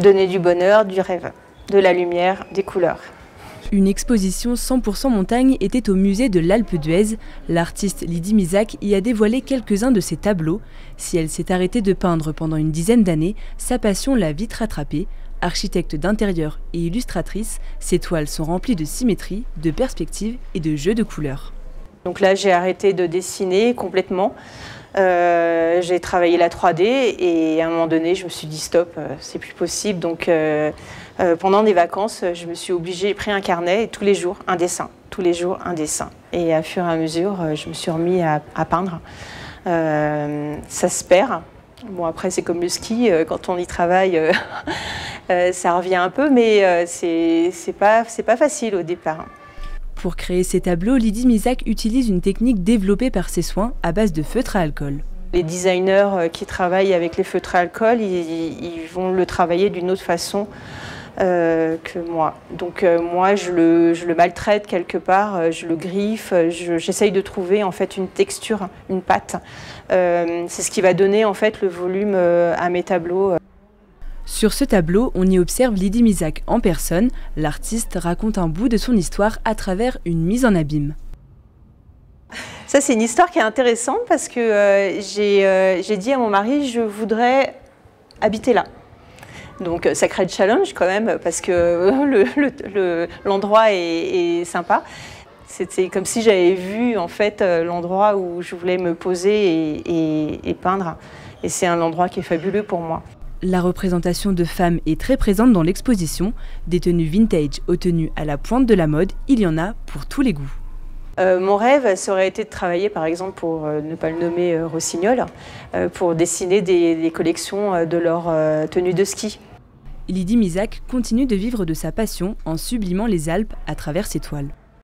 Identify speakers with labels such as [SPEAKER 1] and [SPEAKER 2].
[SPEAKER 1] Donner du bonheur, du rêve, de la lumière, des couleurs.
[SPEAKER 2] Une exposition 100% montagne était au musée de l'Alpe d'Huez. L'artiste Lydie Mizac y a dévoilé quelques-uns de ses tableaux. Si elle s'est arrêtée de peindre pendant une dizaine d'années, sa passion l'a vite rattrapée. Architecte d'intérieur et illustratrice, ses toiles sont remplies de symétrie, de perspective et de jeux de couleurs.
[SPEAKER 1] Donc là, j'ai arrêté de dessiner complètement. J'ai travaillé la 3D et à un moment donné, je me suis dit stop, c'est plus possible. Donc pendant des vacances, je me suis obligée, j'ai pris un carnet et tous les jours un dessin, tous les jours un dessin. Et à fur et à mesure, je me suis remis à peindre. Ça se perd. Bon, après, c'est comme le ski, quand on y travaille, ça revient un peu, mais c'est pas facile au départ.
[SPEAKER 2] Pour créer ces tableaux, Lydie Mizac utilise une technique développée par ses soins à base de feutre à alcool.
[SPEAKER 1] Les designers qui travaillent avec les feutres à alcool, ils vont le travailler d'une autre façon que moi. Donc moi, je le maltraite quelque part, je le griffe, j'essaye de trouver en fait une texture, une pâte. C'est ce qui va donner en fait le volume à mes tableaux.
[SPEAKER 2] Sur ce tableau, on y observe Lydie Mizac en personne. L'artiste raconte un bout de son histoire à travers une mise en abîme.
[SPEAKER 1] Ça, c'est une histoire qui est intéressante parce que j'ai dit à mon mari, je voudrais habiter là. Donc ça crée le challenge quand même parce que l'endroit est sympa. C'était comme si j'avais vu en fait l'endroit où je voulais me poser et peindre. Et c'est un endroit qui est fabuleux pour moi.
[SPEAKER 2] La représentation de femmes est très présente dans l'exposition. Des tenues vintage aux tenues à la pointe de la mode, il y en a pour tous les goûts.
[SPEAKER 1] Mon rêve, ça aurait été de travailler par exemple pour, ne pas le nommer Rossignol, pour dessiner des collections de leurs tenues de ski.
[SPEAKER 2] Lydie Mizac continue de vivre de sa passion en sublimant les Alpes à travers ses toiles.